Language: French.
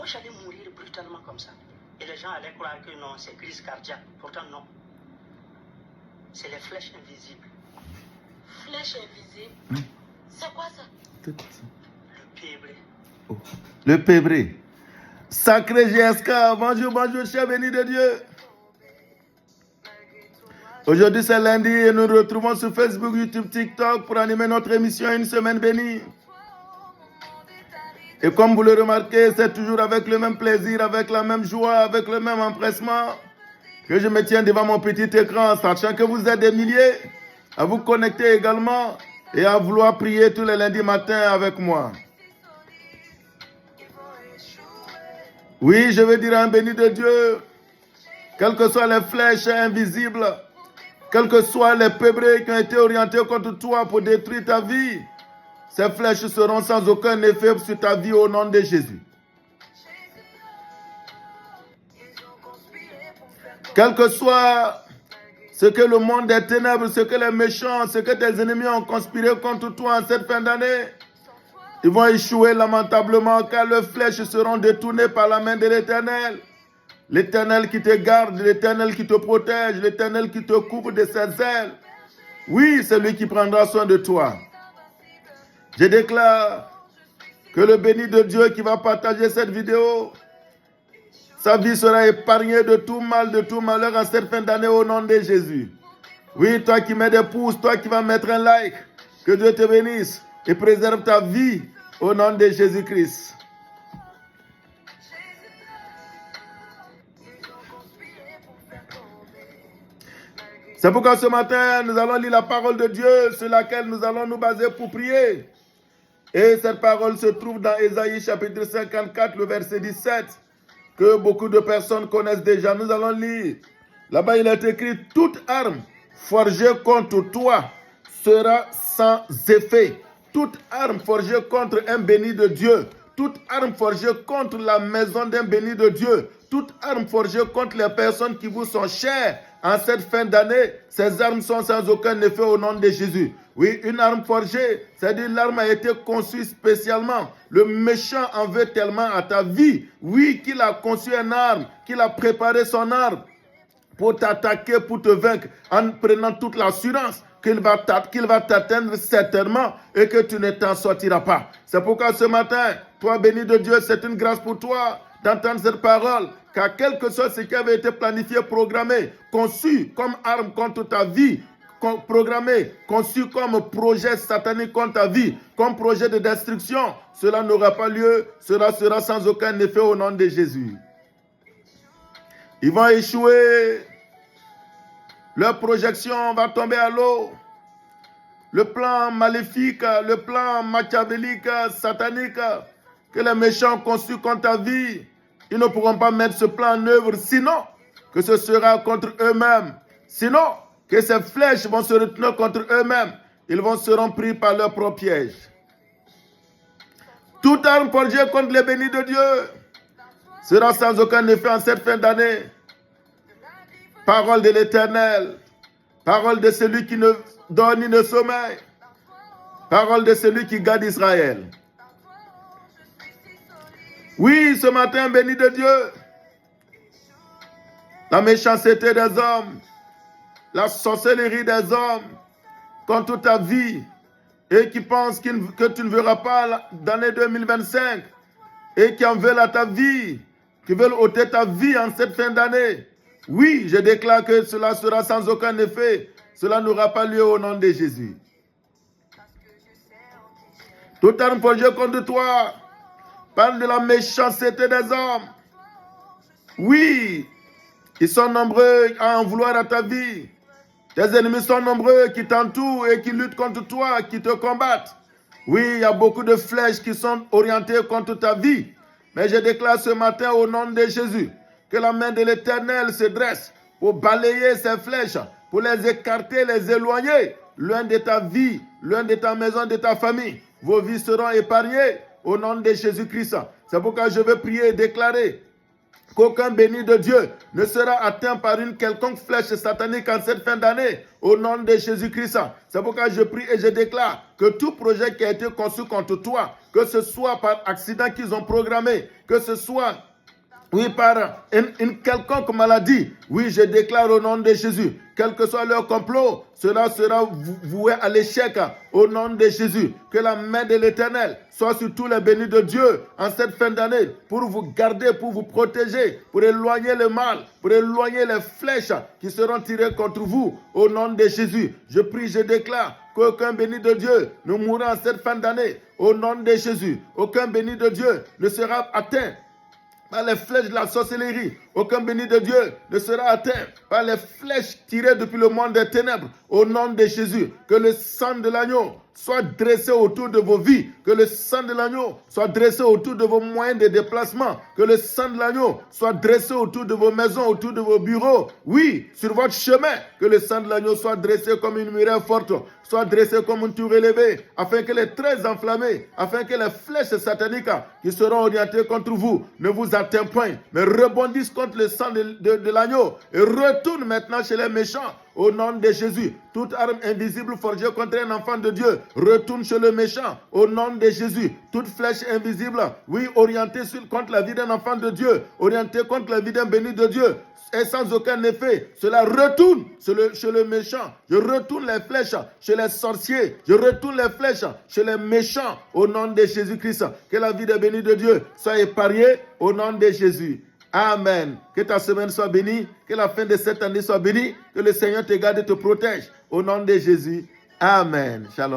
j'allais mourir brutalement comme ça. Et les gens allaient croire que non, c'est crise cardiaque. Pourtant, non. C'est les flèches invisibles. Flèches invisibles? C'est quoi ça? Le pébré. Oh. Le pébré. Sacré GSK, bonjour, bonjour, cher béni de Dieu. Aujourd'hui c'est lundi et nous nous retrouvons sur Facebook, YouTube, TikTok pour animer notre émission Une semaine bénie. Et comme vous le remarquez, c'est toujours avec le même plaisir, avec la même joie, avec le même empressement que je me tiens devant mon petit écran, sachant que vous êtes des milliers à vous connecter également et à vouloir prier tous les lundis matins avec moi. Oui, je veux dire un béni de Dieu, quelles que soient les flèches invisibles, quels que soient les pébrés qui ont été orientés contre toi pour détruire ta vie, ces flèches seront sans aucun effet sur ta vie au nom de Jésus. Quel que soit ce que le monde des ténèbres, ce que les méchants, ce que tes ennemis ont conspiré contre toi en cette fin d'année, ils vont échouer lamentablement car leurs flèches seront détournées par la main de l'Éternel. L'Éternel qui te garde, l'Éternel qui te protège, l'Éternel qui te couvre de ses ailes. Oui, c'est lui qui prendra soin de toi. Je déclare que le béni de Dieu qui va partager cette vidéo, sa vie sera épargnée de tout mal, de tout malheur en cette fin d'année au nom de Jésus. Oui, toi qui mets des pouces, toi qui vas mettre un like, que Dieu te bénisse et préserve ta vie au nom de Jésus-Christ. C'est pourquoi ce matin, nous allons lire la parole de Dieu sur laquelle nous allons nous baser pour prier. Et cette parole se trouve dans Ésaïe chapitre 54, le verset 17, que beaucoup de personnes connaissent déjà. Nous allons lire. Là-bas, il est écrit, toute arme forgée contre toi sera sans effet. Toute arme forgée contre un béni de Dieu, toute arme forgée contre la maison d'un béni de Dieu, toute arme forgée contre les personnes qui vous sont chères en cette fin d'année, ces armes sont sans aucun effet au nom de Jésus. Oui, une arme forgée, c'est-à-dire l'arme a été conçue spécialement. Le méchant en veut tellement à ta vie. Oui, qu'il a conçu une arme, qu'il a préparé son arme pour t'attaquer, pour te vaincre, en prenant toute l'assurance qu'il va t'atteindre certainement et que tu ne t'en sortiras pas. C'est pourquoi ce matin, toi béni de Dieu, c'est une grâce pour toi d'entendre cette parole, car quel que soit ce qui avait été planifié, programmé, conçu comme arme contre ta vie, programmé, conçu comme projet satanique contre ta vie, comme projet de destruction, cela n'aura pas lieu, cela sera sans aucun effet au nom de Jésus. Ils vont échouer. Leur projection va tomber à l'eau. Le plan maléfique, le plan machiavélique, satanique, que les méchants ont conçu contre ta vie, ils ne pourront pas mettre ce plan en œuvre, sinon que ce sera contre eux-mêmes. Sinon que ces flèches vont se retourner contre eux-mêmes. Ils seront pris par leur propre piège. Toute arme forgée contre les bénis de Dieu sera sans aucun effet en cette fin d'année. Parole de l'Éternel, parole de celui qui ne dort ni ne sommeille, parole de celui qui garde Israël. Oui, ce matin, béni de Dieu, la méchanceté des hommes, la sorcellerie des hommes contre ta vie et qui pensent que tu ne verras pas l'année 2025 et qui en veulent à ta vie, qui veulent ôter ta vie en cette fin d'année. Oui, je déclare que cela sera sans aucun effet. Cela n'aura pas lieu au nom de Jésus. Toute arme forgée contre toi parle de la méchanceté des hommes. Oui, ils sont nombreux à en vouloir à ta vie. Tes ennemis sont nombreux qui t'entourent et qui luttent contre toi, qui te combattent. Oui, il y a beaucoup de flèches qui sont orientées contre ta vie. Mais je déclare ce matin au nom de Jésus que la main de l'Éternel se dresse pour balayer ces flèches, pour les écarter, les éloigner, loin de ta vie, loin de ta maison, de ta famille. Vos vies seront épargnées au nom de Jésus-Christ. C'est pourquoi je veux prier et déclarer qu'aucun béni de Dieu ne sera atteint par une quelconque flèche satanique en cette fin d'année, au nom de Jésus-Christ. C'est pourquoi je prie et je déclare que tout projet qui a été conçu contre toi, que ce soit par accident qu'ils ont programmé, que ce soit par une quelconque maladie, je déclare au nom de Jésus, quel que soit leur complot, cela sera voué à l'échec au nom de Jésus. Que la main de l'Éternel soit sur tous les bénis de Dieu en cette fin d'année pour vous garder, pour vous protéger, pour éloigner le mal, pour éloigner les flèches qui seront tirées contre vous au nom de Jésus. Je prie, je déclare qu'aucun béni de Dieu ne mourra en cette fin d'année au nom de Jésus. Aucun béni de Dieu ne sera atteint par les flèches de la sorcellerie. Aucun béni de Dieu ne sera atteint par les flèches tirées depuis le monde des ténèbres. Au nom de Jésus, que le sang de l'agneau soit dressé autour de vos vies. Que le sang de l'agneau soit dressé autour de vos moyens de déplacement. Que le sang de l'agneau soit dressé autour de vos maisons, autour de vos bureaux. Oui, sur votre chemin. Que le sang de l'agneau soit dressé comme une muraille forte, soit dressé comme une tour élevée, afin que les traits enflammés, afin que les flèches sataniques qui seront orientées contre vous ne vous atteignent point, mais rebondissent contre le sang de l'agneau et retournent maintenant chez les méchants. Au nom de Jésus, toute arme invisible forgée contre un enfant de Dieu retourne chez le méchant. Au nom de Jésus, toute flèche invisible, orientée contre la vie d'un enfant de Dieu, orientée contre la vie d'un béni de Dieu, et sans aucun effet, cela retourne chez le méchant. Je retourne les flèches chez les sorciers. Je retourne les flèches chez les méchants. Au nom de Jésus-Christ, que la vie des bénis de Dieu soit épargnée au nom de Jésus. Amen. Que ta semaine soit bénie, que la fin de cette année soit bénie, que le Seigneur te garde et te protège. Au nom de Jésus. Amen. Shalom.